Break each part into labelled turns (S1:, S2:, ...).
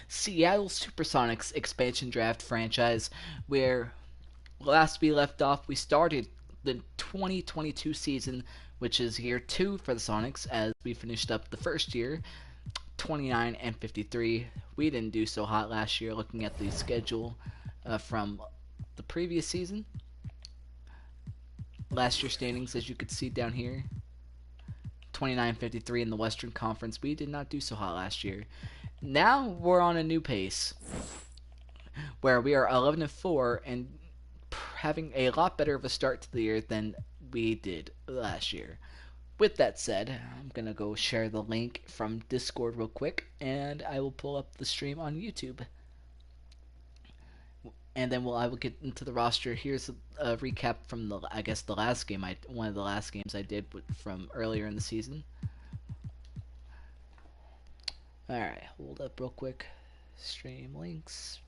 S1: Seattle Supersonics expansion draft franchise, where last we left off, we started the 2022 season, which is year two for the Sonics, as we finished up the first year, 29 and 53. We didn't do so hot last year looking at the schedule from the previous season. Last year's standings, as you could see down here, 29-53 in the Western Conference. We did not do so hot last year. Now we're on a new pace where we are 11-4 and having a lot better of a start to the year than we did last year. With that said, I'm going to go share the link from Discord real quick, and I will pull up the stream on YouTube. And then I will get into the roster. Here's a recap from the last game one of the last games I did from earlier in the season. All right, hold up real quick. Stream links,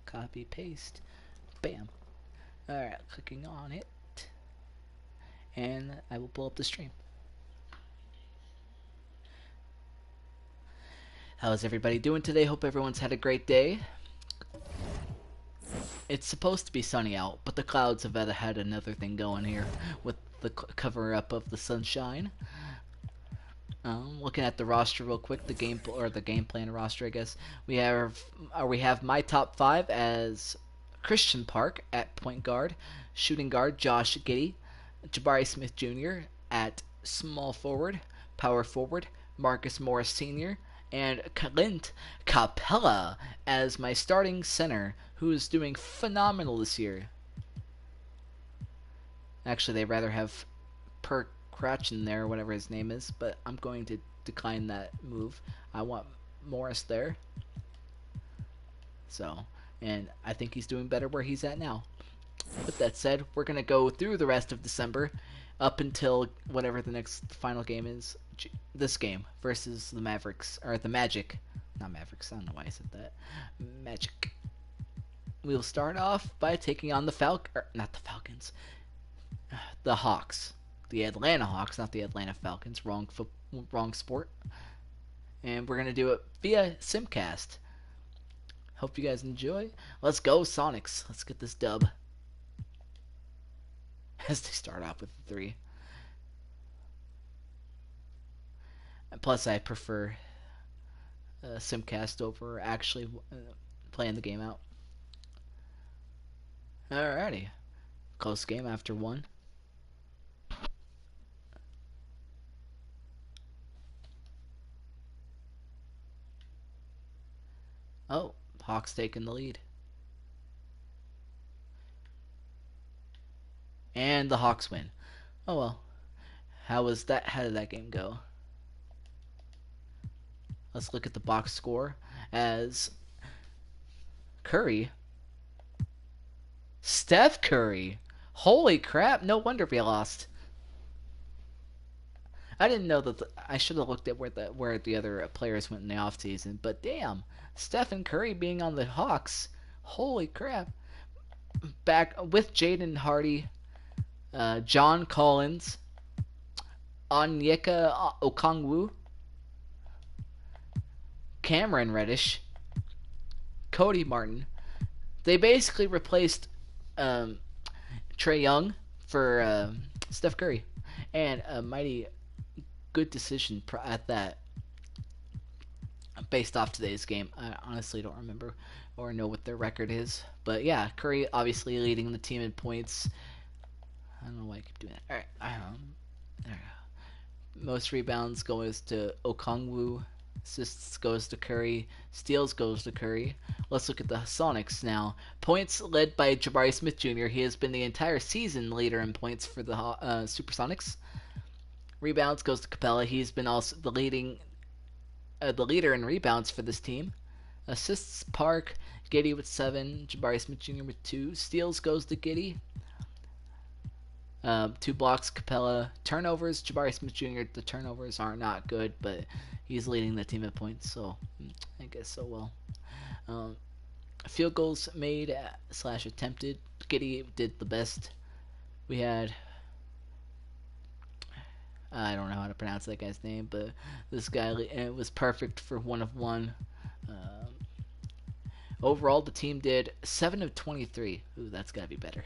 S1: copy paste, bam. All right, clicking on it, and I will pull up the stream. How's everybody doing today? Hope everyone's had a great day. It's supposed to be sunny out, but the clouds have had another thing going here with the cover up of the sunshine. Looking at the roster real quick, the game plan roster, I guess we have my top five as Christian Park at point guard, shooting guard Josh Giddey, Jabari Smith Jr. at small forward, power forward Marcus Morris Sr., and Clint Capella as my starting center, who is doing phenomenal this year. Actually, they'd rather have Per Crouch in there, whatever his name is, but I'm going to decline that move. I want Morris there. So, and I think he's doing better where he's at now. With that said, we're going to go through the rest of December up until whatever the next final game is. This game versus the Mavericks, or the Magic. Not Mavericks, I don't know why I said that. Magic. We'll start off by taking on the the Hawks. The Atlanta Hawks, not the Atlanta Falcons. Wrong sport. And we're going to do it via Simcast. Hope you guys enjoy. Let's go, Sonics. Let's get this dub. As they start off with the 3. And plus, I prefer Simcast over actually playing the game out. Alrighty. Close game after 1. Oh, Hawks taking the lead. And the Hawks win. Oh well. How did that game go? Let's look at the box score as Steph Curry. Holy crap, no wonder we lost. I didn't know that I should have looked at where the other players went in the offseason, but damn, Steph and Curry being on the Hawks. Holy crap. Back with Jaden Hardy, John Collins, Onyeka Okongwu, Cameron Reddish, Cody Martin. They basically replaced Trae Young for Steph Curry, and a mighty good decision at that. Based off today's game, I honestly don't remember or know what their record is, but yeah, Curry obviously leading the team in points. I don't know why I keep doing that. All right, there we go. Most rebounds goes to Okongwu. Assists goes to Curry. Steals goes to Curry. Let's look at the Sonics now. Points led by Jabari Smith Jr. He has been the entire season leader in points for the Supersonics. Rebounds goes to Capella. He's been also the leader in rebounds for this team. Assists Park. Giddey with 7. Jabari Smith Jr. with 2. Steals goes to Giddey. 2 blocks Capella. Turnovers Jabari Smith Jr. The turnovers are not good, but he's leading the team at points, so I guess so well. Field goals made / attempted. Giddey did the best. We had I don't know how to pronounce that guy's name, but this guy was perfect for 1 of 1. Overall, the team did 7 of 23. Ooh, that's got to be better.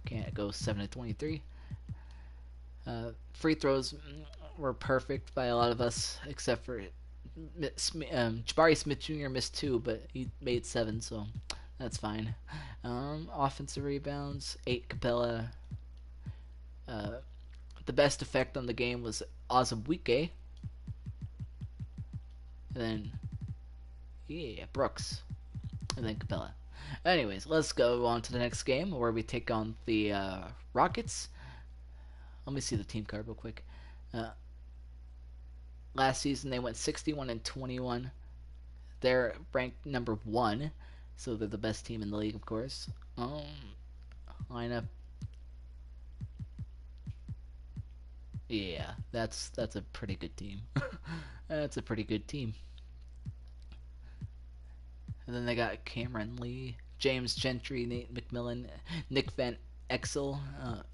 S1: Can't go 7 of 23. Free throws were perfect by a lot of us, except for Jabari Smith Jr. missed 2, but he made 7, so that's fine. Offensive rebounds, 8 Capella. Uh, the best effect on the game was Ozumwike. And then, yeah, Brooks. And then Capella. Anyways, let's go on to the next game where we take on the Rockets. Let me see the team card real quick. Last season they went 61 and 21. They're ranked number 1, so they're the best team in the league, of course. Lineup. Yeah, that's a pretty good team. That's a pretty good team. And then they got Cameron Lee, James Gentry, Nate McMillan, Nick Van Exel,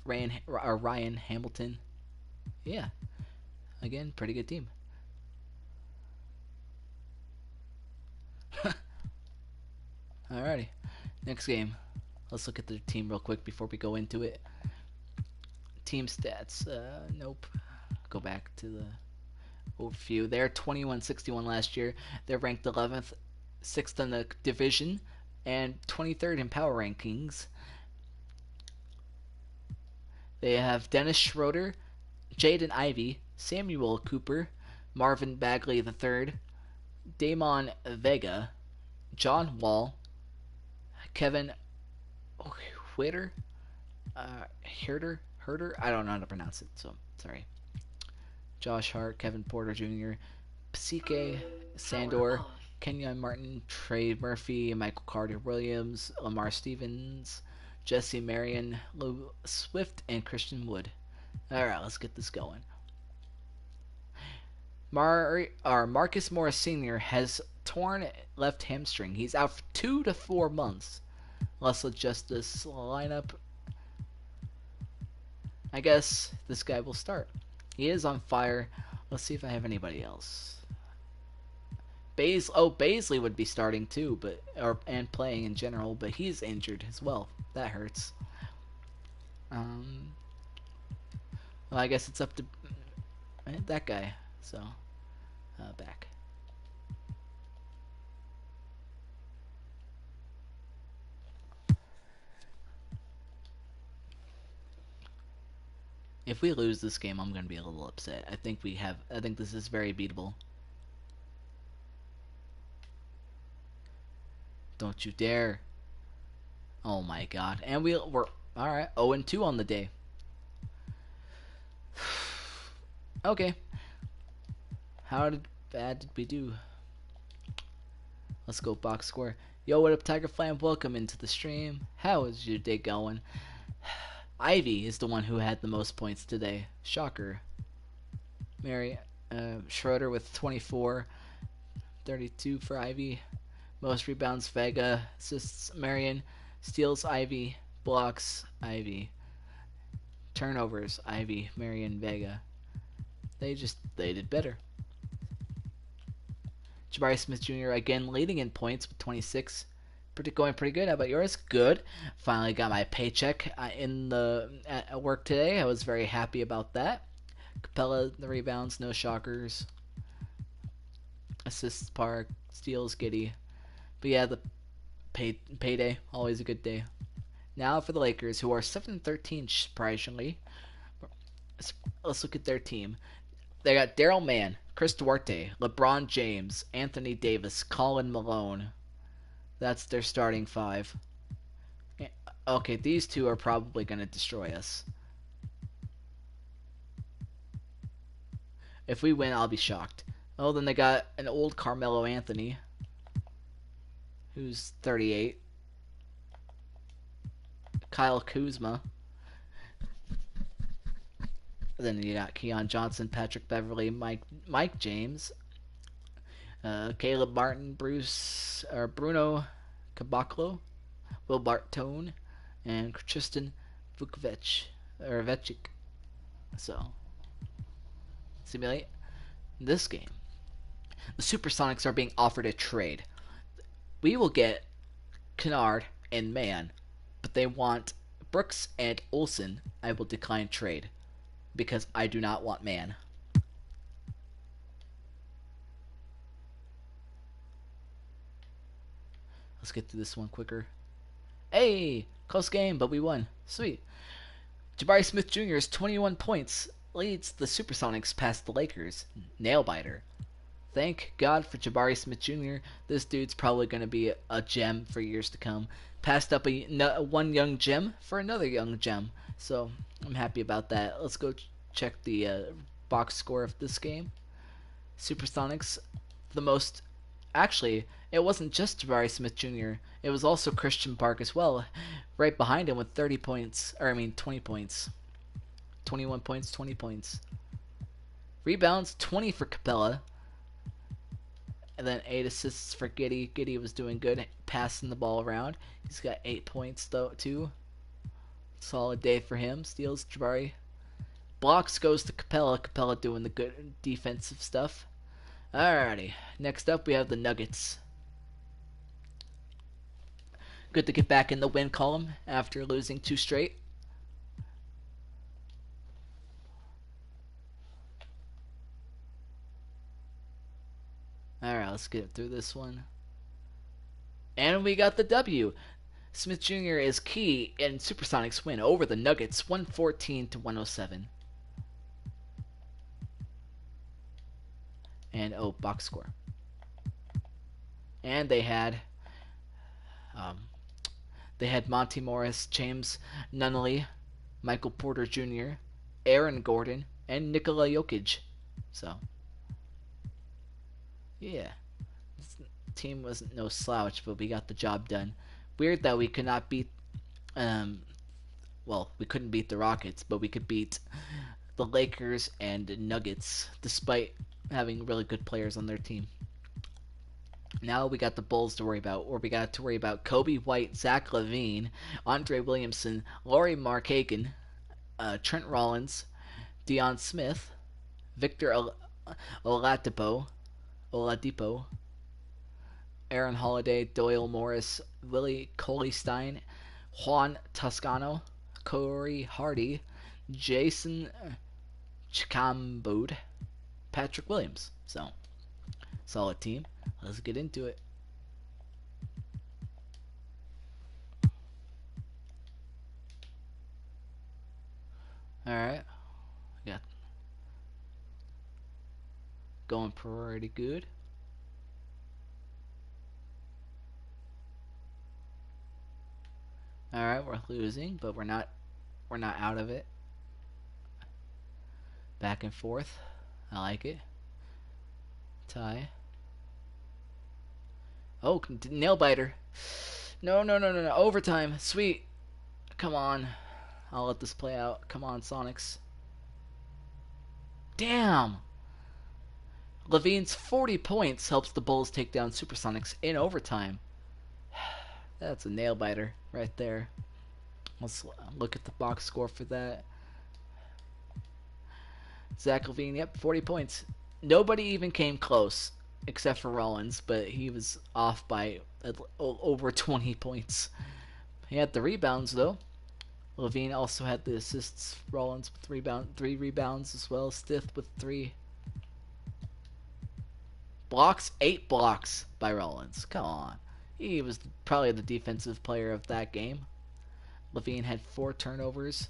S1: Ryan Hamilton. Yeah, again, pretty good team. Alrighty, next game. Let's look at the team real quick before we go into it. Team stats. Nope. Go back to the overview. They're 21-61 last year. They're ranked 11th, 6th in the division, and 23rd in power rankings. They have Dennis Schroeder, Jaden Ivey, Samuel Cooper, Marvin Bagley III, Damon Vega, John Wall, Kevin Huerter, Herder. I don't know how to pronounce it, so sorry. Josh Hart, Kevin Porter Jr., Psike Sandor, Kenyon Martin, Trey Murphy, Michael Carter Williams, Lamar Stevens, Jesse Marion, Lou Swift, and Christian Wood. Alright, let's get this going. Marcus Morris Sr. has torn left hamstring. He's out for 2 to 4 months. Let's adjust this lineup. I guess this guy will start. He is on fire. Let's see if I have anybody else. Baisley would be starting too, and playing in general, but he's injured as well. That hurts. Well, I guess it's up to that guy. So, back. If we lose this game, I'm gonna be a little upset. I think this is very beatable. Don't you dare. Oh my god. And we're alright, 0-2 on the day. Okay. How bad did we do? Let's go box score. Yo, what up, Tiger Flam? Welcome into the stream. How is your day going? Ivy is the one who had the most points today. Shocker. Schroeder with 24. 32 for Ivy. Most rebounds, Vega. Assists, Marion. Steals, Ivy. Blocks, Ivy. Turnovers, Ivy, Marion, Vega. They did better. Jabari Smith Jr. again leading in points with 26. Going pretty good. How about yours? Good. Finally got my paycheck at work today. I was very happy about that. Capella, the rebounds, no shockers. Assists, Park. Steals, Giddy. But yeah, the payday, always a good day. Now for the Lakers, who are 7-13, surprisingly. Let's look at their team. They got Daryl Mann, Chris Duarte, LeBron James, Anthony Davis, Colin Malone. That's their starting 5. Okay, these two are probably going to destroy us. If we win, I'll be shocked. Oh, then they got an old Carmelo Anthony, who's 38. Kyle Kuzma. Then you got Keon Johnson, Patrick Beverly, Mike James, Caleb Martin, Bruno Caboclo, Will Bartone, and Tristan Vukcevic. So, simulate this game. The Supersonics are being offered a trade. We will get Kennard and Mann, but they want Brooks and Olsen. I will decline trade because I do not want Mann. Let's get through this one quicker. Hey, close game, but we won. Sweet. Jabari Smith Jr.'s 21 points leads the Supersonics past the Lakers. Nail biter. Thank God for Jabari Smith Jr. This dude's probably going to be a gem for years to come. Passed up one young gem for another young gem. So I'm happy about that. Let's go check the box score of this game. Supersonics, the most. Actually, it wasn't just Jabari Smith Jr. It was also Christian Park as well, right behind him with 30 points. 20 points. 21 points, 20 points. Rebounds, 20 for Capella. And then 8 assists for Giddey. Giddey was doing good, passing the ball around. He's got 8 points, though, too. Solid day for him. Steals Jabari. Blocks goes to Capella. Capella doing the good defensive stuff. Alrighty. Next up, we have the Nuggets. Good to get back in the win column after losing 2 straight. Alright, let's get through this one. And we got the W. Smith Jr. is key in Supersonics win over the Nuggets, 114-107. And box score. And they had Monty Morris, James Nunnally, Michael Porter Jr., Aaron Gordon, and Nikola Jokic. So, yeah, this team wasn't no slouch, but we got the job done. Weird that we could not beat, we couldn't beat the Rockets, but we could beat the Lakers and Nuggets, despite having really good players on their team. Now we got the Bulls to worry about, or we got to worry about Kobe White, Zach LaVine, Andre Williamson, Lauri Markkanen, Trent Rollins, Deion Smith, Victor Oladipo, Aaron Holiday, Doyle Morris, Willie Cauley-Stein, Juan Toscano, Corey Hardy, Jason Chikambode, Patrick Williams. So, solid team. Let's get into it. Alright. Yeah. Going pretty good. Alright, we're losing, but we're not out of it. Back and forth. I like it. Tie. Oh, nail biter. No. Overtime. Sweet. Come on. I'll let this play out. Come on, Sonics. Damn. LaVine's 40 points helps the Bulls take down Supersonics in overtime. That's a nail biter right there. Let's look at the box score for that. Zach LaVine, yep, 40 points. Nobody even came close except for Rollins, but he was off by over 20 points. He had the rebounds, though. LaVine also had the assists. Rollins with 3 rebounds as well. Stith with 3. Blocks, 8 blocks by Rollins. Come on. He was probably the defensive player of that game. LaVine had 4 turnovers.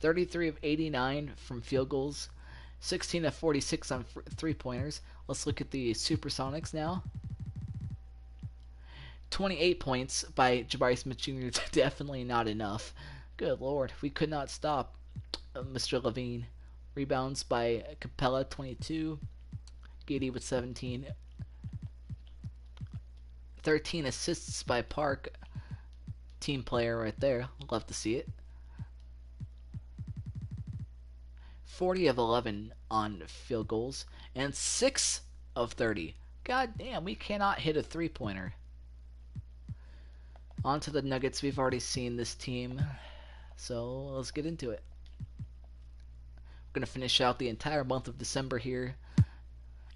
S1: 33 of 89 from field goals. 16 of 46 on 3-pointers. Let's look at the Supersonics now. 28 points by Jabari Smith Jr. Definitely not enough. Good lord. We could not stop Mr. LaVine. Rebounds by Capella, 22. Giddey with 17. 13 assists by Park. Team player right there. Love to see it. 40 of 11 on field goals. And 6 of 30. God damn, we cannot hit a 3-pointer. On to the Nuggets. We've already seen this team. So let's get into it. We're going to finish out the entire month of December here.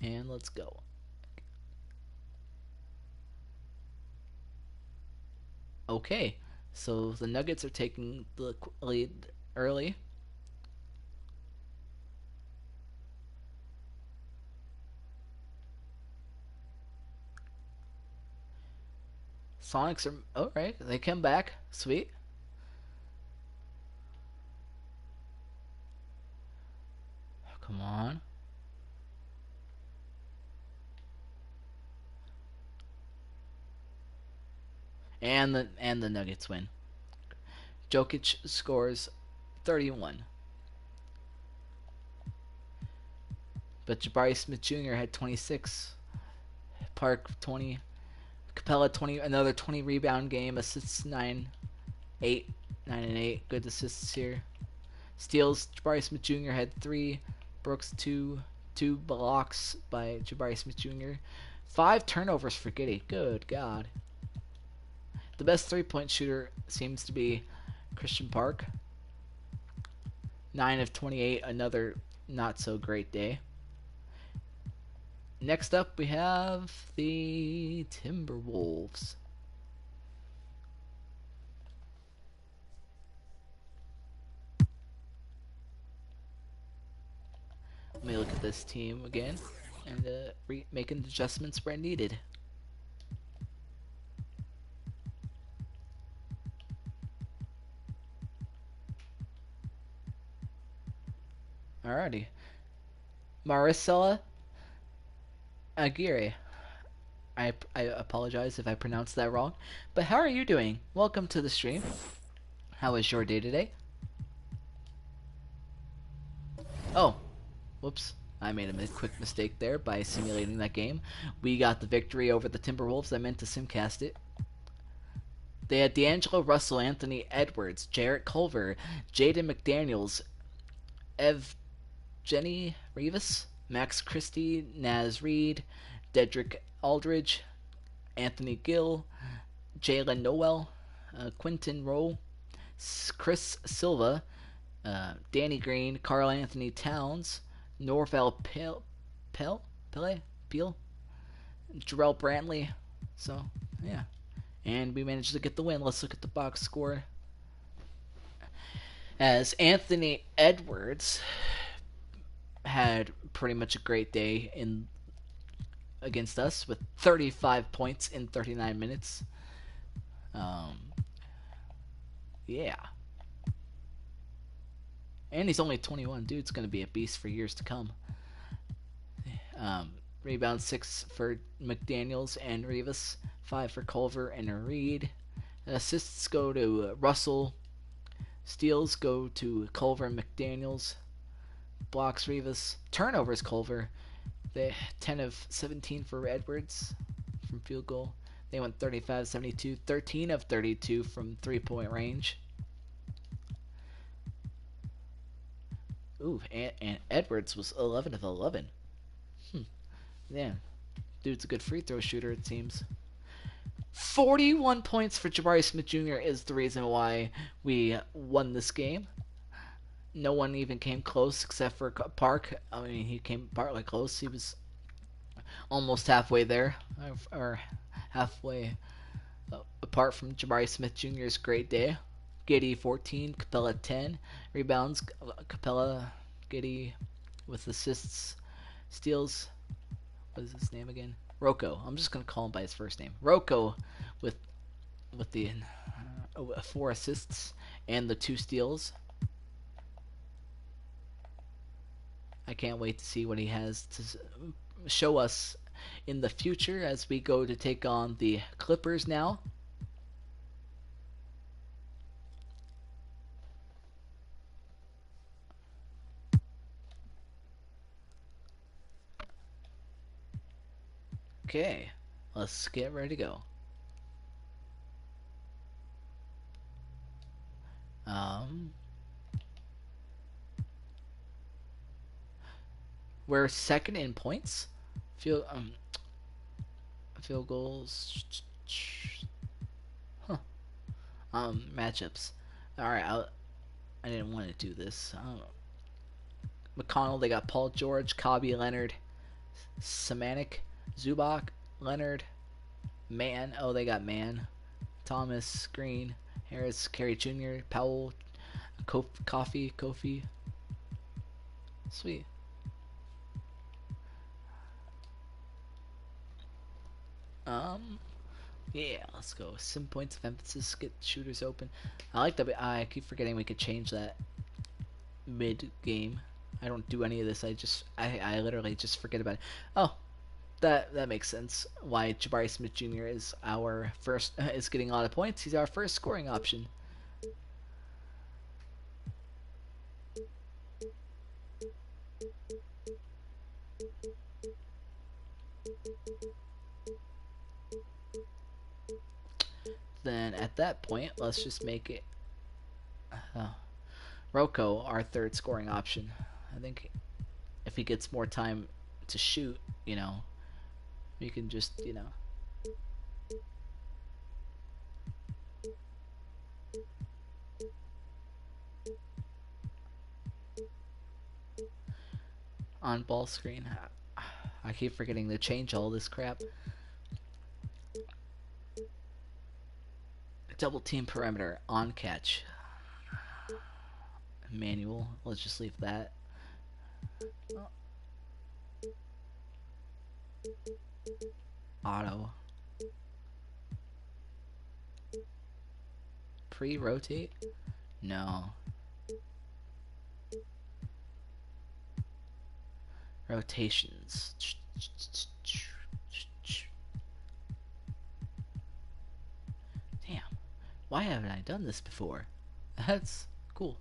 S1: And let's go. Okay, so the Nuggets are taking the lead early. Sonics are alright. They come back. Sweet. Come on. And the Nuggets win. Jokic scores 31. But Jabari Smith Jr. had 26. Park 20. Capella 20. Another 20 rebound game. Assists 9. 8. 9 and 8. Good assists here. Steals. Jabari Smith Jr. had 3. Brooks 2. 2 blocks by Jabari Smith Jr. 5 turnovers for Giddey. Good God. The best 3-point shooter seems to be Christian Park. 9 of 28. Another not so great day. Next up, we have the Timberwolves. Let me look at this team again and making adjustments where needed. Alrighty. Maricela Aguirre. I apologize if I pronounced that wrong. But how are you doing? Welcome to the stream. How was your day today? Oh, whoops. I made a quick mistake there by simulating that game. We got the victory over the Timberwolves. I meant to simcast it. They had D'Angelo Russell, Anthony Edwards, Jarrett Culver, Jaden McDaniels, Jenny Rivas, Max Christie, Naz Reid, Dedrick Aldridge, Anthony Gill, Jalen Noel, Quinton Rowe, Chris Silva, Danny Green, Carl Anthony Towns, Norvel Peel, Jarrell Brantley. So, yeah. And we managed to get the win. Let's look at the box score. As Anthony Edwards had pretty much a great day against us with 35 points in 39 minutes. Yeah. And he's only 21. Dude's going to be a beast for years to come. Rebound 6 for McDaniels and Rivas. 5 for Culver and Reed. Assists go to Russell. Steals go to Culver and McDaniels. Blocks Rivas. Turnovers Culver. They 10 of 17 for Edwards from field goal. They went 35-72. 13 of 32 from 3-point range. Ooh, and Edwards was 11 of 11. Yeah, dude's a good free throw shooter, it seems. 41 points for Jabari Smith Jr. is the reason why we won this game. No one even came close except for Park. I mean, he came partly close. He was almost halfway there, or halfway apart from Jabari Smith Jr.'s great day. Giddey 14, Capella 10. Rebounds, Capella, Giddey with assists, steals. What is his name again? Rocco. I'm just gonna call him by his first name. Rocco with the 4 assists and the 2 steals. I can't wait to see what he has to show us in the future as we go to take on the Clippers now. Okay, let's get ready to go. We're second in points. Field goals. Huh. Matchups. All right, I didn't want to do this. McConnell, they got Paul George, Cobby Leonard, Samanik, Zubac, Leonard, Mann. Oh, they got Mann. Thomas, Green, Harris, Carey Jr., Powell, Kofi. Sweet. Um, yeah, let's go. Sim points of emphasis, get shooters open. I like that. I keep forgetting we could change that mid game. I don't do any of this. I literally just forget about it. Oh, that makes sense. Why Jabari Smith Jr. is our first is getting a lot of points. He's our first scoring option. Then at that point, let's just make it Rocco our third scoring option. I think if he gets more time to shoot, we can just, on ball screen. I keep forgetting to change all this crap. Double team perimeter on catch. Manual. Let's just leave that. Auto. Pre-rotate? No. Rotations. Damn. Why haven't I done this before? That's cool.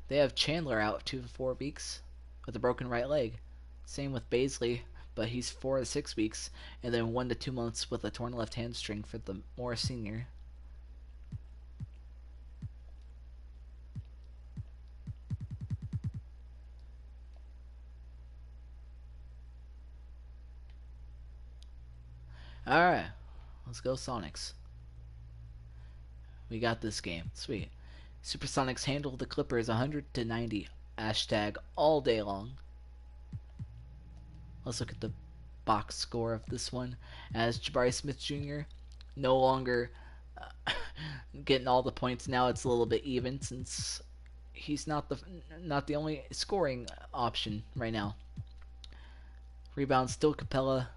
S1: They have Chandler out 2 to 4 weeks with a broken right leg. Same with Baisley, but he's 4 to 6 weeks, and then 1 to 2 months with a torn left hamstring for the Morris Senior. Alright, let's go Sonics. We got this game. Sweet. Supersonics handle the Clippers 100 to 90. Hashtag all day long. Let's look at the box score of this one. As Jabari Smith Jr. no longer getting all the points. Now it's a little bit even since he's not the only scoring option right now. Rebound still Capella.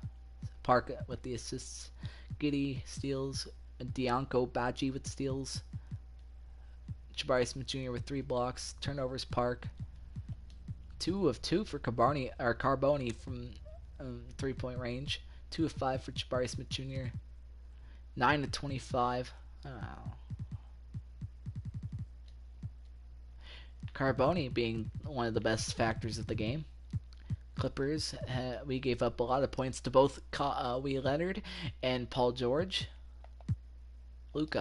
S1: Park with the assists. Giddy steals. Dianco Badji with steals. Jabari Smith Jr. with 3 blocks. Turnovers Park. 2 of 2 for Carboni from 3-point range. 2 of 5 for Jabari Smith Jr. 9 to 25. Oh. Carboni being one of the best factors of the game. Clippers, we gave up a lot of points to both Wee Leonard and Paul George. Luke.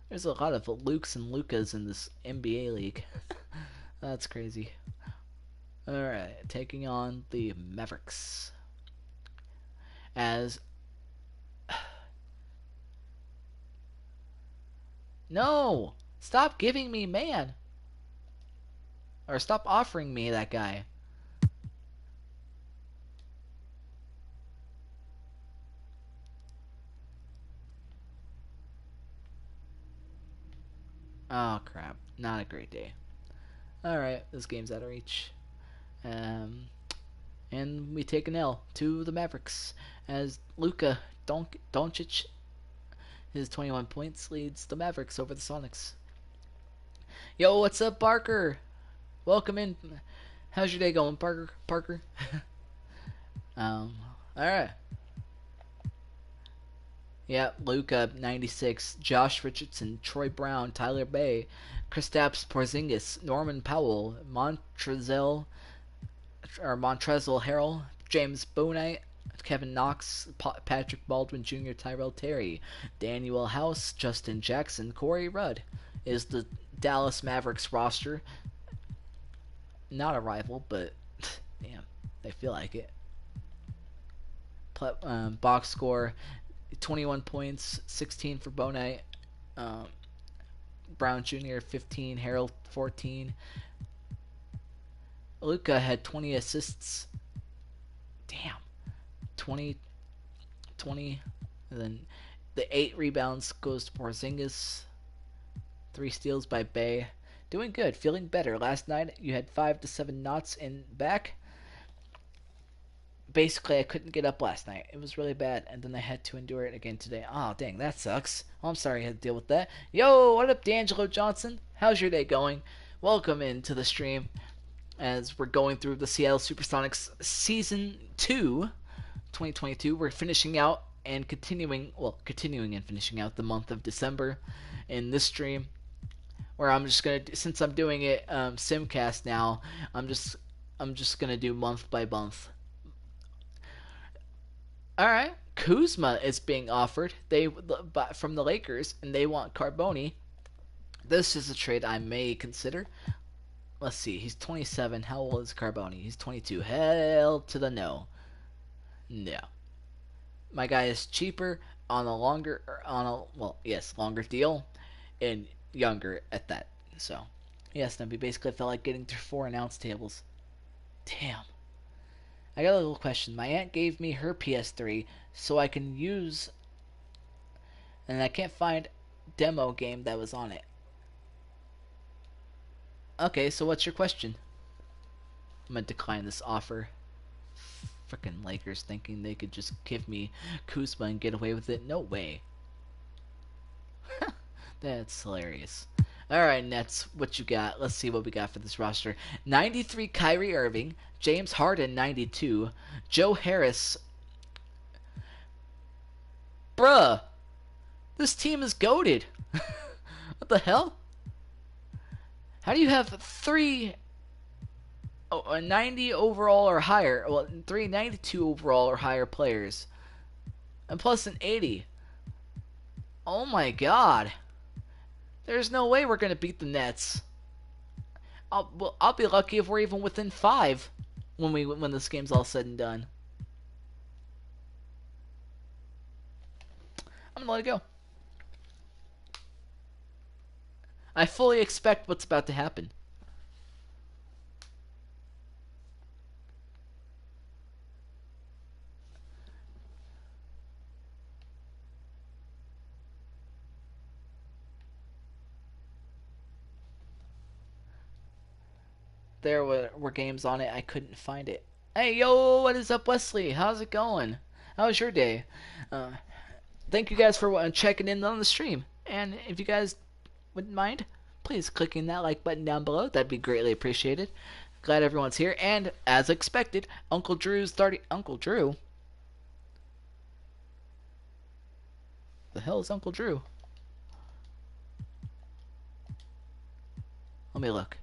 S1: There's a lot of Lukes and Lucas in this NBA league. That's crazy. Alright, taking on the Mavericks. As... No! Stop giving me man! Or stop offering me that guy. Oh crap. Not a great day. Alright, this game's out of reach. And we take an L to the Mavericks as Luka Doncic, his 21 points, leads the Mavericks over the Sonics. Yo, what's up, Parker? Welcome in. How's your day going, Parker? Alright. Yeah, Luka 96, Josh Richardson, Troy Brown, Tyler Bay, Kristaps Porzingis, Norman Powell, Montrezl Harrell, James Bouknight, Kevin Knox, Patrick Baldwin Jr., Tyrell Terry, Daniel House, Justin Jackson, Corey Rudd is the Dallas Mavericks roster. Not a rival, but damn, they feel like it. Box score: 21 points, 16 for Bouknight, Brown Jr. 15, Harrell 14. Luka had 20 assists. Damn. 20 20. And then the 8 rebounds goes to Porzingis. 3 steals by Bay. Doing good, feeling better. Last night you had 5 to 7 knots in back. Basically, I couldn't get up last night. It was really bad, and then I had to endure it again today. Oh, dang, that sucks. Oh, I'm sorry I had to deal with that. Yo, what up, D'Angelo Johnson? How's your day going? Welcome into the stream as we're going through the Seattle Supersonics Season 2, 2022. We're finishing out and continuing and finishing out the month of December in this stream, where I'm just gonna, since I'm doing it simcast now, I'm just gonna do month by month. All right, Kuzma is being offered from the Lakers, and they want Carboni. This is a trade I may consider. Let's see, he's 27. How old is Carboni? He's 22. Hell to the no. No. My guy is cheaper on a longer deal, and younger at that. So, yes, we basically felt like getting through 4-ounce tables. Damn. I got a little question. My aunt gave me her PS3 so I can use, and I can't find demo game that was on it. Okay, so what's your question? I'm gonna decline this offer. Frickin' Lakers thinking they could just give me Kuzma and get away with it. No way. That's hilarious. Alright, Nets, what you got? Let's see what we got for this roster. 93 Kyrie Irving, James Harden 92, Joe Harris. Bruh, this team is goated. What the hell? How do you have 3 90 overall or higher? Well, 3 92 overall or higher players, and plus an 80. Oh my god. There's no way we're gonna beat the Nets. I'll be lucky if we're even within 5 when this game's all said and done. I'm gonna let it go. I fully expect what's about to happen. There were games on it, I couldn't find it. Hey, yo, what is up, Wesley? How's it going? How was your day? Thank you guys for checking in on the stream. And if you guys wouldn't mind, please clicking that like button down below. That'd be greatly appreciated. Glad everyone's here. And as expected, Uncle Drew's starting. Uncle Drew? The hell is Uncle Drew? Let me look.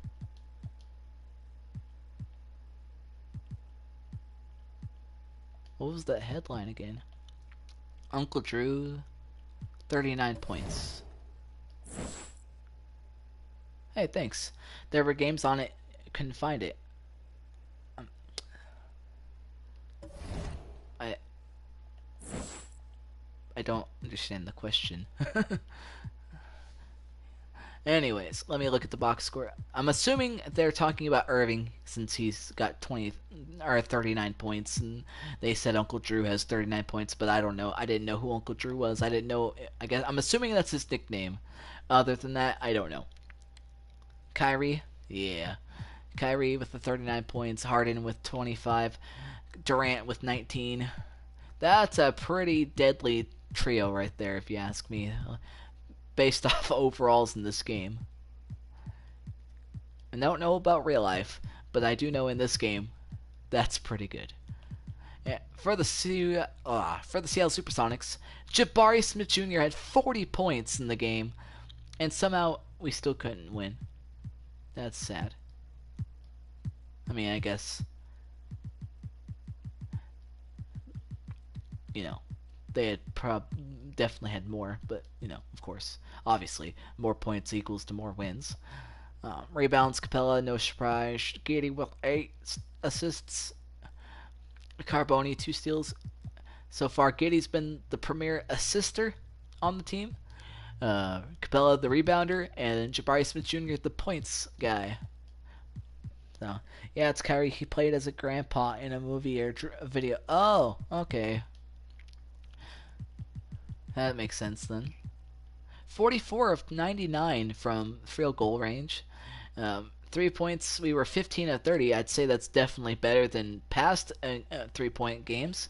S1: What was that headline again? Uncle Drew, 39 points. Hey, thanks. There were games on it. Couldn't find it. I don't understand the question. Anyways, let me look at the box score. I'm assuming they're talking about Irving since he's got 39 points, and they said Uncle Drew has 39 points, but I don't know. I didn't know who Uncle Drew was. I didn't know. I guess I'm assuming that's his nickname. Other than that, I don't know. Kyrie, yeah, Kyrie with the 39 points, Harden with 25, Durant with 19. That's a pretty deadly trio right there, if you ask me. Based off overalls in this game. And I don't know about real life, but I do know in this game, that's pretty good. Yeah, for the Seattle Supersonics, Jabari Smith Jr. had 40 points in the game, and somehow we still couldn't win. That's sad. I mean, I guess, they had definitely had more, but of course, obviously, more points equals to more wins. Rebounds, Capella, no surprise. Giddey with 8 assists. Carboni, 2 steals. So far, Giddey's been the premier assister on the team. Capella, the rebounder, and Jabari Smith Jr., the points guy. So, yeah, it's Kyrie. He played as a grandpa in a movie or a video. Oh, okay. That makes sense then. 44 of 99 from field goal range. 3 points, we were 15 of 30. I'd say that's definitely better than past 3-point games.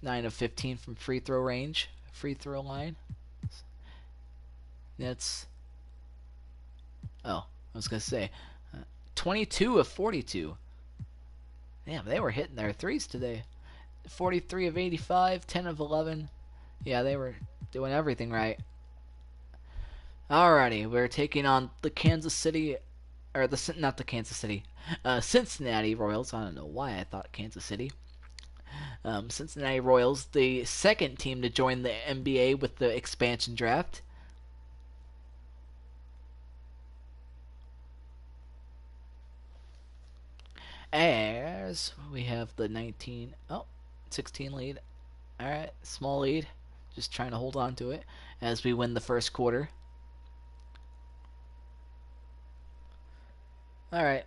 S1: 9 of 15 from free throw range, free throw line. That's. Oh, I was going to say. 22 of 42. Damn, they were hitting their threes today. 43 of 85, 10 of 11. Yeah, they were doing everything right. Alrighty, we're taking on the Kansas City, or not the Kansas City, Cincinnati Royals. I don't know why I thought Kansas City. Cincinnati Royals, the second team to join the NBA with the expansion draft. As we have the 16 lead. Alright, small lead. Just trying to hold on to it as we win the first quarter. Alright,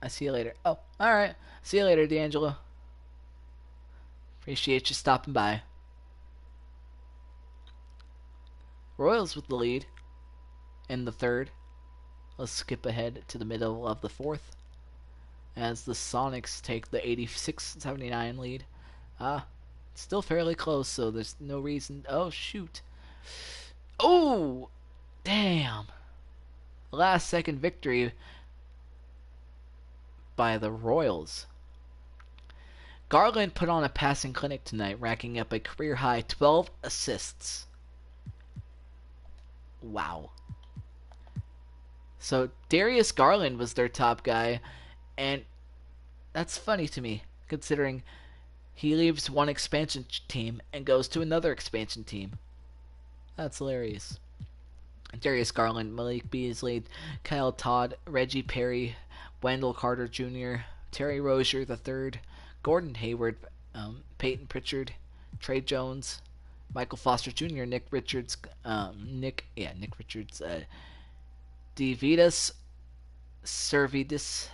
S1: I see you later. Oh, alright. See you later, D'Angelo. Appreciate you stopping by. Royals with the lead in the third. Let's skip ahead to the middle of the fourth as the Sonics take the 86-79 lead. Still fairly close, so there's no reason. Oh, shoot. Oh, damn. Last second victory by the Royals. Garland put on a passing clinic tonight, racking up a career-high 12 assists. Wow. So Darius Garland was their top guy, and that's funny to me, considering he leaves one expansion team and goes to another expansion team. That's hilarious. Darius Garland, Malik Beasley, Kyle Todd, Reggie Perry, Wendell Carter Jr., Terry Rozier III, Gordon Hayward, Peyton Pritchard, Trey Jones, Michael Foster Jr., Nick Richards, DeVitas, Servidis,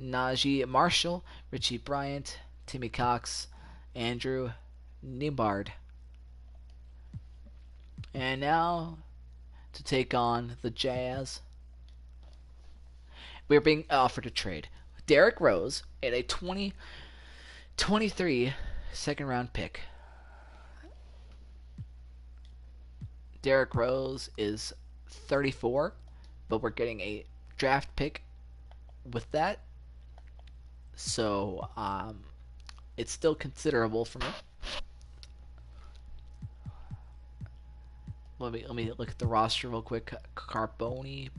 S1: Najee Marshall, Richie Bryant, Timmy Cox, Andrew Nembhard. And now to take on the Jazz, we're being offered a trade. Derrick Rose and a 2023 second round pick. Derrick Rose is 34, but we're getting a draft pick with that. So it's still considerable for me. Let me look at the roster real quick. Carboni.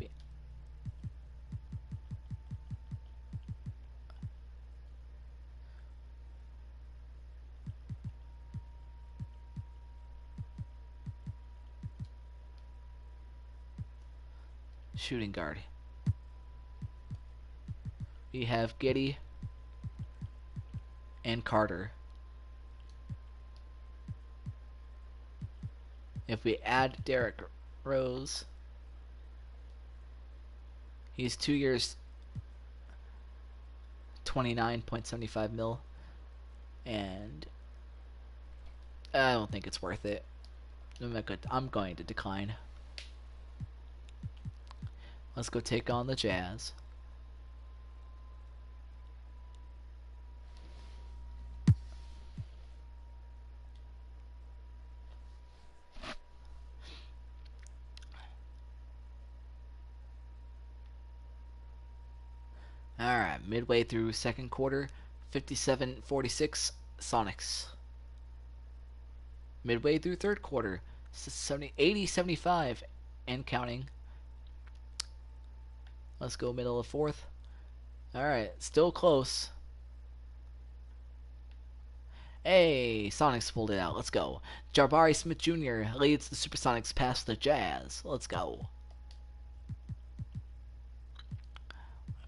S1: Shooting guard. We have Giddey and Carter. If we add Derrick Rose, he's 2 years, 29.75 mil, and I don't think it's worth it. I'm going to decline. Let's go take on the Jazz. Alright, midway through second quarter, 57-46 Sonics. Midway through third quarter, 80-75 and counting. Let's go middle of fourth. Alright, still close. Hey, Sonics pulled it out. Let's go. Jabari Smith Jr. leads the Supersonics past the Jazz. Let's go.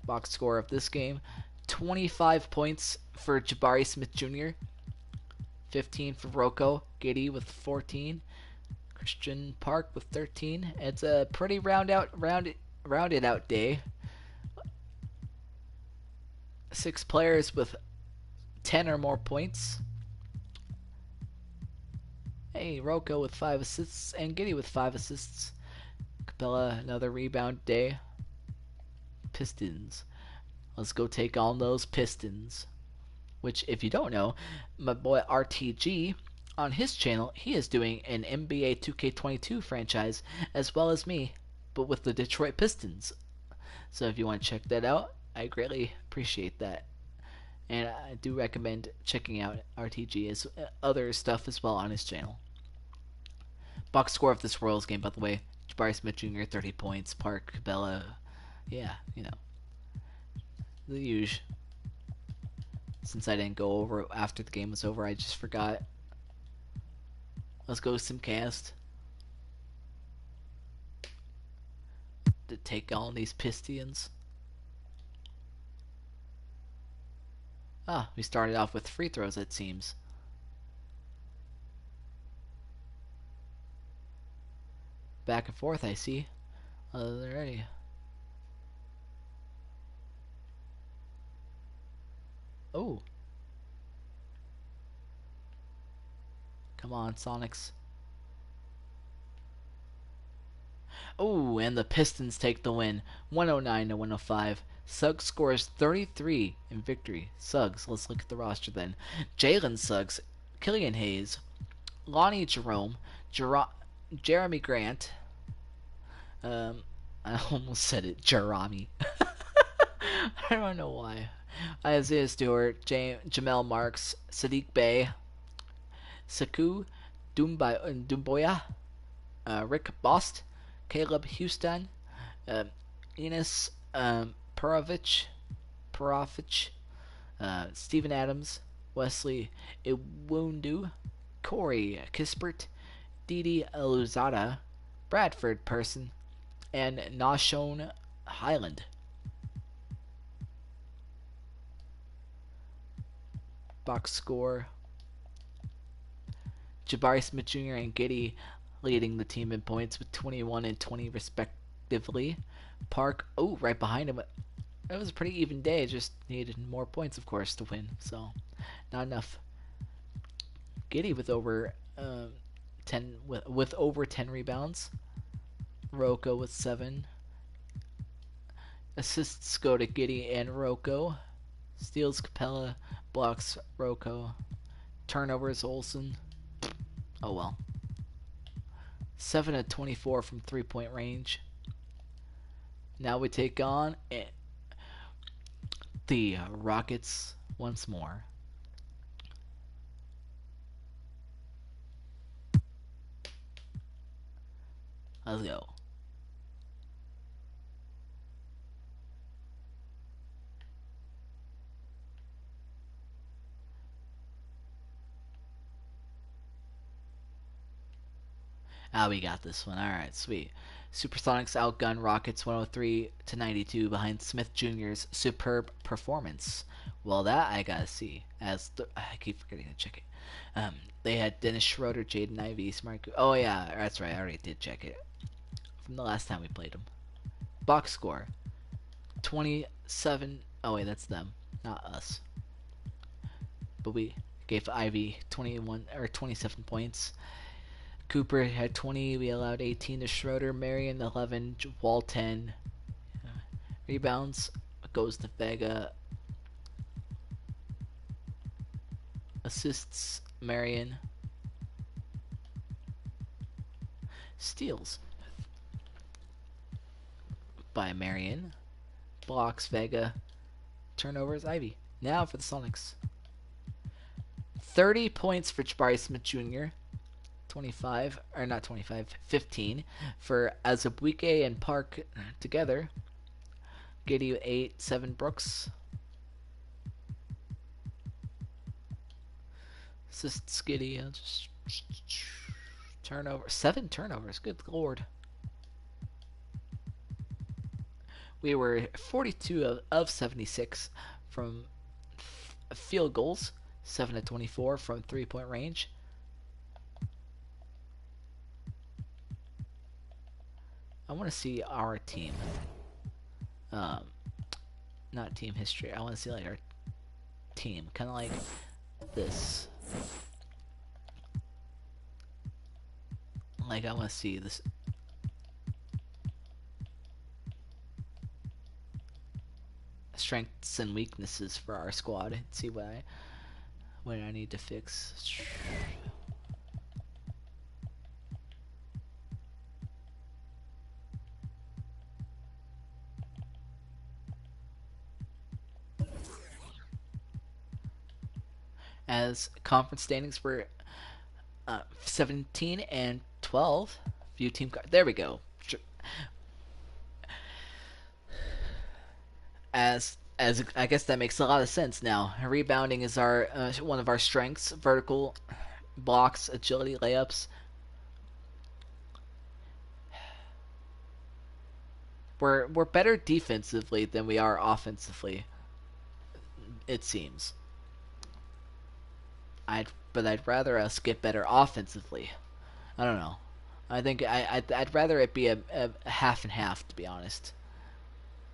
S1: Box score of this game, 25 points for Jabari Smith Jr., 15 for Rocco Giddey with 14, Christian Park with 13. It's a pretty rounded out day. 6 players with 10 or more points. Hey, Rocco with 5 assists and Giddy with 5 assists. Capella, another rebound day. Pistons. Let's go take on those Pistons. Which, if you don't know, my boy RTG, on his channel, he is doing an NBA 2K22 franchise as well as me, but with the Detroit Pistons. So if you want to check that out, I greatly appreciate that. And I do recommend checking out RTG's other stuff as well on his channel. Box score of this Royals game, by the way: Jabari Smith Jr. 30 points, Park Bella, yeah, the usual. Since I didn't go over it after the game was over, I just forgot. Let's go Simcast to take on these Pistions. Ah, we started off with free throws, it seems. Back and forth, I see. Already. Oh. Come on, Sonics. Oh, and the Pistons take the win, 109 to 105. Suggs scores 33 in victory. Suggs, let's look at the roster then. Jalen Suggs, Killian Hayes, Lonnie Jerome, Jeremy Grant. I almost said it, Jerami. I don't know why. Isaiah Stewart, Jamel Marks, Sadiq Bey, Saku Dumboya, Rick Bost, Caleb Houston, Enos Perovich, Stephen Adams, Wesley Iwundu, Corey Kispert, Didi Luzada, Bradford Person, and Nashon Highland. Box score: Jabari Smith Jr. and Giddy leading the team in points with 21 and 20 respectively. Park, oh, right behind him. It was a pretty even day. Just needed more points, of course, to win. So, not enough. Giddy with over 10 with over 10 rebounds. Rocco with 7. Assists go to Giddy and Rocco. Steals Capella, blocks Rocco. Turnovers Olsen. Oh well. 7 of 24 from 3-point range. Now we take on the Rockets once more. Let's go. Ah, we got this one. Alright, sweet. Supersonics outgun Rockets 103 to 92 behind Smith Jr.'s superb performance. Well, that I gotta see. I keep forgetting to check it. They had Dennis Schroeder, Jaden Ivey, Smart. Oh yeah, that's right. I already did check it from the last time we played them. Box score: 27. Oh wait, that's them, not us. But we gave Ivy 21 or 27 points. Cooper had 20. We allowed 18 to Schroeder. Marion 11. Wall 10. Rebounds goes to Vega. Assists Marion. Steals by Marion. Blocks Vega. Turnovers Ivy. Now for the Sonics. 30 points for Jabari Smith Jr. 25, or not 25, 15 for Azubuike and Park together. Giddy 8, 7 Brooks. Assists Giddy. Just turnover. 7 turnovers. Good lord. We were 42 of 76 from field goals. 7 of 24 from 3-point range. I want to see our team. Not team history. I want to see like our team, kind of like this. Like, I want to see this strengths and weaknesses for our squad and see what I need to fix. As conference standings were 17 and 12. View team card. There we go. As I guess that makes a lot of sense now. Rebounding is our one of our strengths. Vertical blocks, agility, layups. We're better defensively than we are offensively. It seems. I'd rather us get better offensively. I don't know. I think I'd rather it be a half and half, to be honest.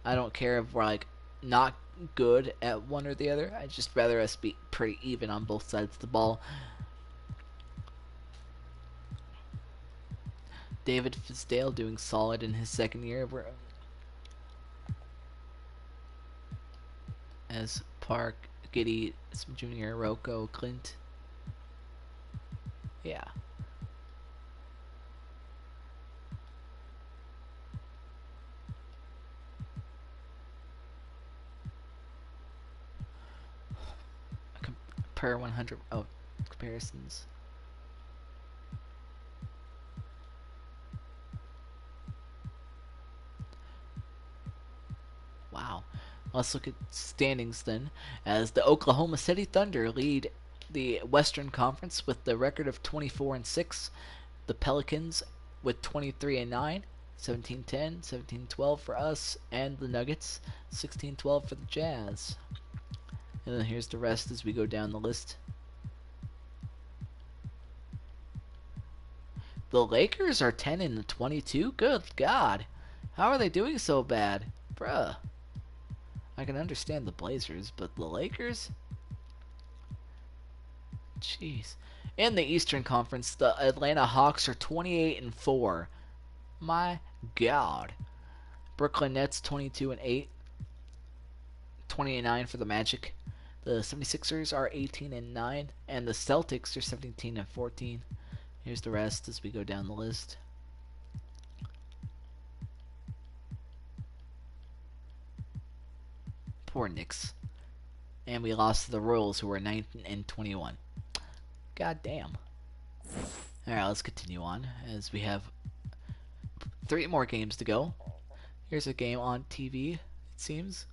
S1: I don't care if we're like not good at one or the other. I'd just rather us be pretty even on both sides of the ball. David Fizdale doing solid in his second year. As Park, Giddy, Jr., Rocco, Clint. Yeah. Per 100. Oh, comparisons. Wow. Let's look at standings then. As the Oklahoma City Thunder lead the Western Conference with the record of 24 and 6. The Pelicans with 23 and 9. 17-10, 17-12 for us, and the Nuggets 16-12 for the Jazz. And then here's the rest as we go down the list. The Lakers are 10 and 22. Good God, how are they doing so bad, bruh? I can understand the Blazers, but the Lakers? Jeez. In the Eastern Conference, the Atlanta Hawks are 28 and 4. My God. Brooklyn Nets 22 and 8. 20 and 9 for the Magic. The 76ers are 18 and 9, and the Celtics are 17 and 14. Here's the rest as we go down the list. Poor Knicks. And we lost to the Royals, who were 19 and 21. God damn. Alright, let's continue on as we have 3 more games to go. Here's a game on TV, it seems.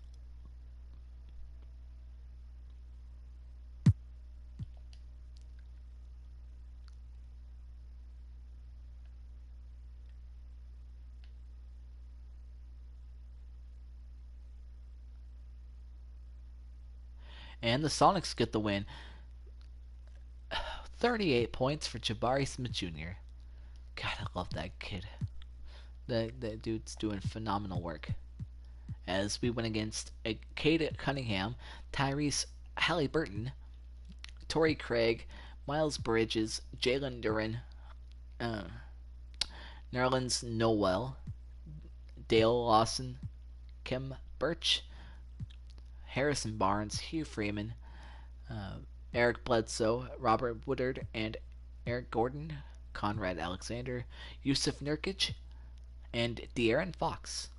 S1: And the Sonics get the win. 38 points for Jabari Smith Jr. God, I love that kid. That dude's doing phenomenal work. As we went against Cade Cunningham, Tyrese Halliburton, Torrey Craig, Miles Bridges, Jalen Duren, Nerlens Noel, Dale Lawson, Kim Birch, Harrison Barnes, Hugh Freeman, Eric Bledsoe, Robert Woodard, and Eric Gordon, Conrad Alexander, Yusuf Nurkic, and De'Aaron Fox.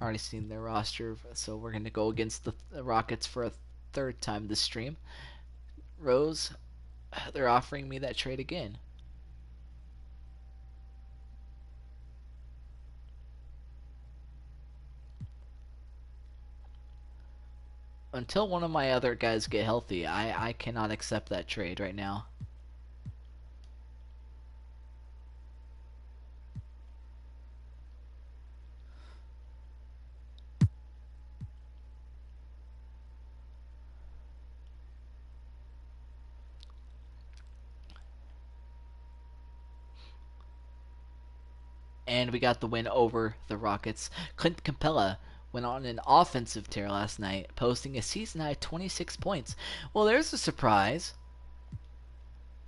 S1: Already seen their roster, so we're going to go against the Rockets for a third time this stream. Rose, they're offering me that trade again. Until one of my other guys get healthy, I cannot accept that trade right now. And we got the win over the Rockets. Clint Capella went on an offensive tear last night, posting a season-high 26 points. Well, there's a surprise.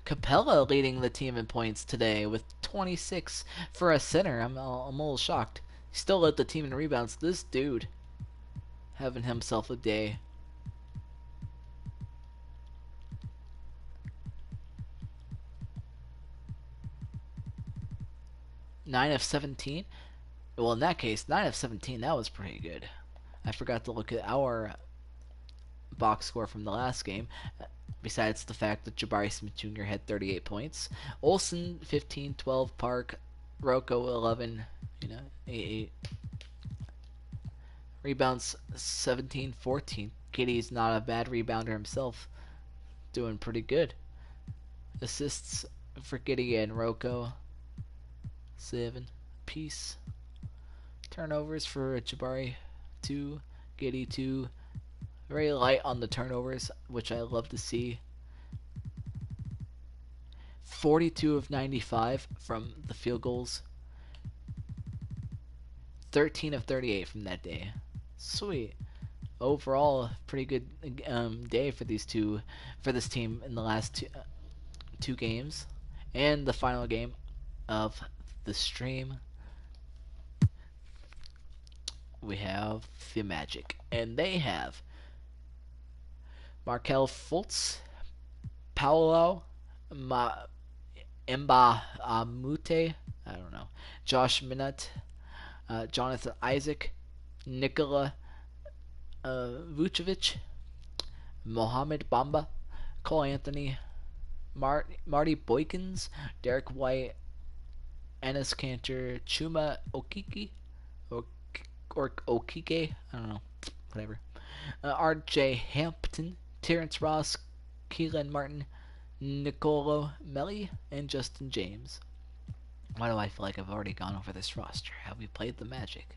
S1: Capella leading the team in points today with 26 for a center. I'm a little shocked. He still led the team in rebounds. This dude having himself a day. 9 of 17. Well, in that case, 9 of 17. That was pretty good. I forgot to look at our box score from the last game. Besides the fact that Jabari Smith Jr. had 38 points, Olsen 15, 12, Park, Rocco 11, 8. Rebounds 17, 14. Kitty's not a bad rebounder himself, doing pretty good. Assists for Giddy and Rocco 7 piece. Turnovers for Jabari 2, Giddy 2. Very light on the turnovers, which I love to see. 42 of 95 from the field goals. 13 of 38 from that day. Sweet. Overall, pretty good day for this team in the last two games, and the final game of the stream. We have the Magic, and they have Markel Fultz, Paolo Mba Amute, I don't know, Josh Minott, Jonathan Isaac, Nikola Vucevic, Mohamed Bamba, Cole Anthony, Marty Boykins, Derek White, Enes Kanter, Chuma Okike, or Okike, I don't know, whatever. R.J. Hampton, Terrence Ross, Keelan Martin, Nicolo Melli, and Justin James. Why do I feel like I've already gone over this roster? Have we played the Magic?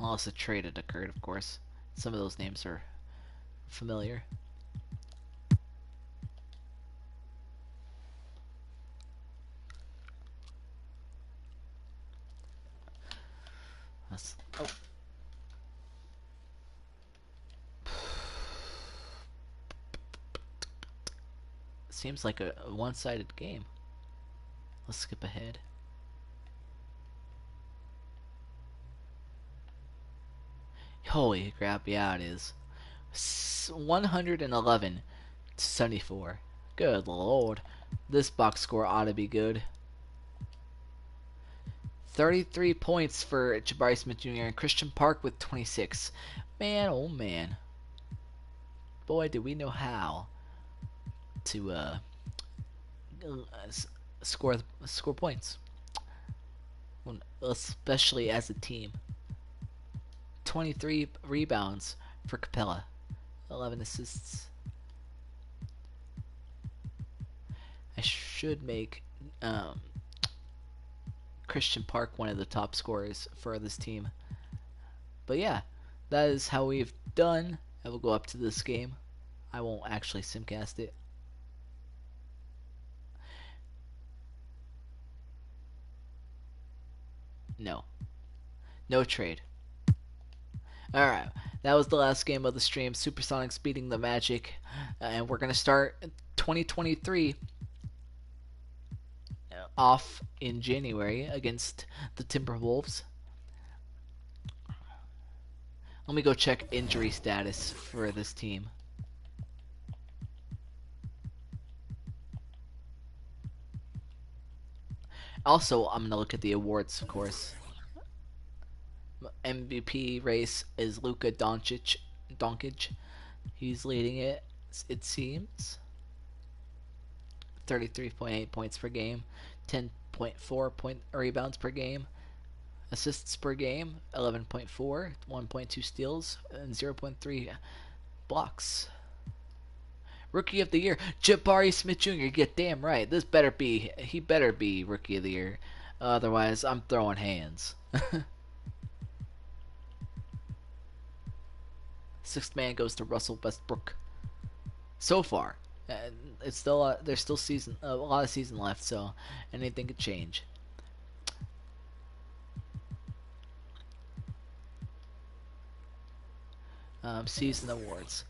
S1: Unless a trade had occurred, of course. Some of those names are familiar. Oh. Seems like a one-sided game. Let's skip ahead. Holy crap, yeah it is. 111 to 74. Good lord. This box score ought to be good. 33 points for Jabari Smith Jr. and Christian Park with 26. Man, oh man. Boy, do we know how to score points. Especially as a team. 23 rebounds for Capella. 11 assists. I should make Christian Park one of the top scorers for this team. But yeah, that is how we've done. I will go up to this game. I won't actually simcast it. No. No trade. Alright, that was the last game of the stream. Supersonics beating the Magic. And we're going to start 2023 off in January against the Timberwolves. Let me go check injury status for this team. Also, I'm going to look at the awards, of course. MVP race is Luka Doncic. He's leading it, it seems. 33.8 points per game, 10.4 rebounds per game, assists per game, 11.4, 1.2 steals, and 0.3 blocks. Rookie of the Year, Jabari Smith Jr. Get damn right. He better be Rookie of the Year. Otherwise, I'm throwing hands. Sixth man goes to Russell Westbrook. So far, it's still there's still a lot of season left, so anything could change. season awards.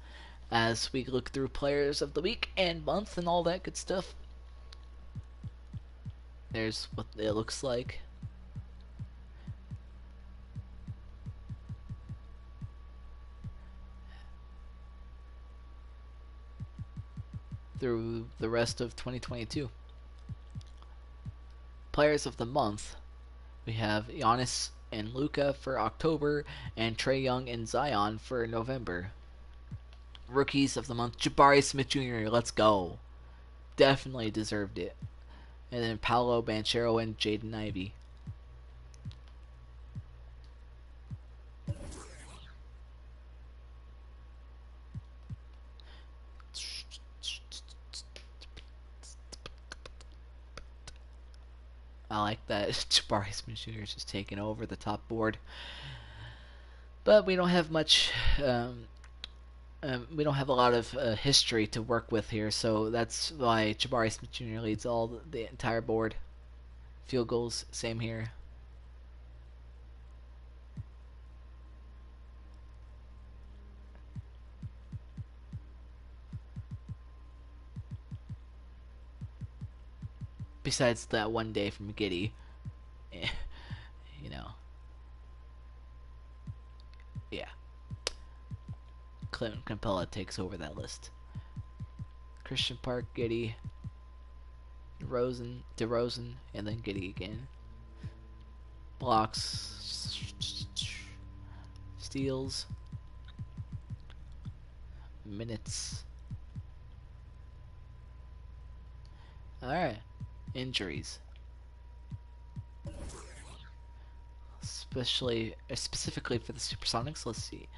S1: As we look through players of the week and month and all that good stuff, there's what it looks like. Through the rest of 2022. Players of the month, we have Giannis and Luka for October, and Trae Young and Zion for November. Rookies of the month, Jabari Smith Jr., let's go. Definitely deserved it. And then Paolo Banchero and Jaden Ivey. I like that Jabari Smith Jr. is just taking over the top board. But we don't have much. We don't have a lot of history to work with here, so that's why Jabari Smith Jr. leads all the entire board. Field goals, same here. Besides that one day from Giddy, you know, yeah. Clint Capella takes over that list. Christian Park, Giddy, DeRozan, and then Giddy again. Blocks, steals, minutes. Alright. Injuries. Specifically for the Supersonics, let's see.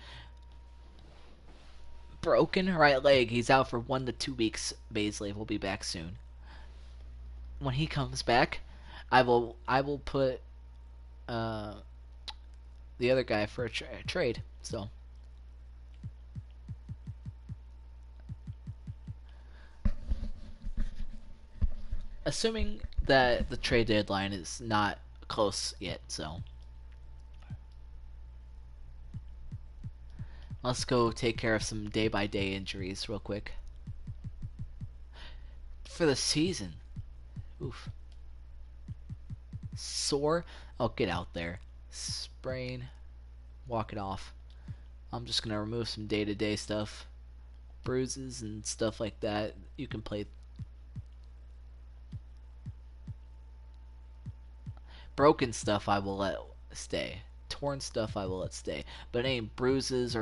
S1: Broken right leg. He's out for 1 to 2 weeks. Baisley will be back soon. When he comes back, I will put the other guy for a trade. So assuming that the trade deadline is not close yet, so let's go take care of some day-by-day injuries real quick. For the season. Oof. Sore. Oh, get out there. Sprain. Walk it off. I'm just going to remove some day-to-day stuff. Bruises and stuff like that. You can play. Broken stuff I will let stay. Torn stuff I will let stay. But any bruises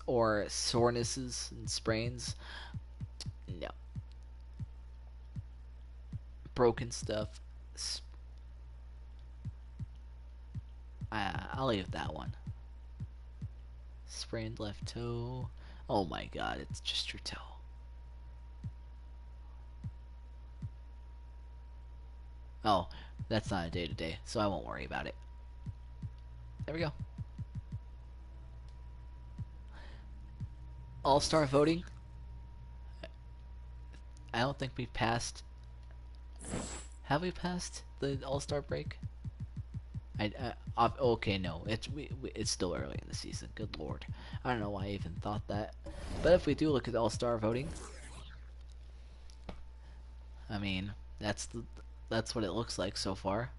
S1: or sorenesses and sprains, no. Broken stuff, I'll leave that one. Sprained left toe. Oh my god, it's just your toe. Oh, that's not a day-to-day, so I won't worry about it. There we go. All-star voting. I don't think we've passed. Have we passed the All-Star break? Okay, no. It's still early in the season. Good lord. I don't know why I even thought that. But if we do look at the All-Star voting, I mean, that's what it looks like so far.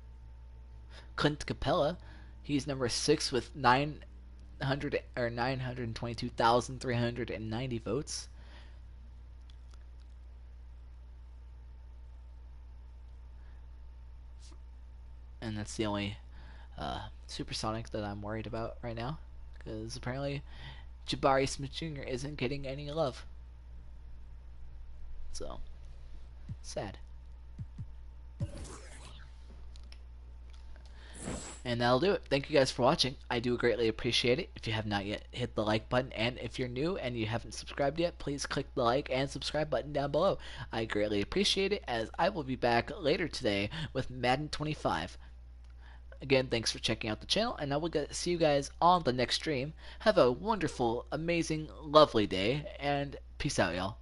S1: Clint Capella, he's number 6 with 922,390 votes. And that's the only Supersonic that I'm worried about right now, because apparently Jabari Smith Jr. isn't getting any love. So, sad. And that'll do it. Thank you guys for watching. I do greatly appreciate it. If you have not yet, hit the like button. And if you're new and you haven't subscribed yet, please click the like and subscribe button down below. I greatly appreciate it, as I will be back later today with Madden 25. Again, thanks for checking out the channel, and I will see you guys on the next stream. Have a wonderful, amazing, lovely day, and peace out, y'all.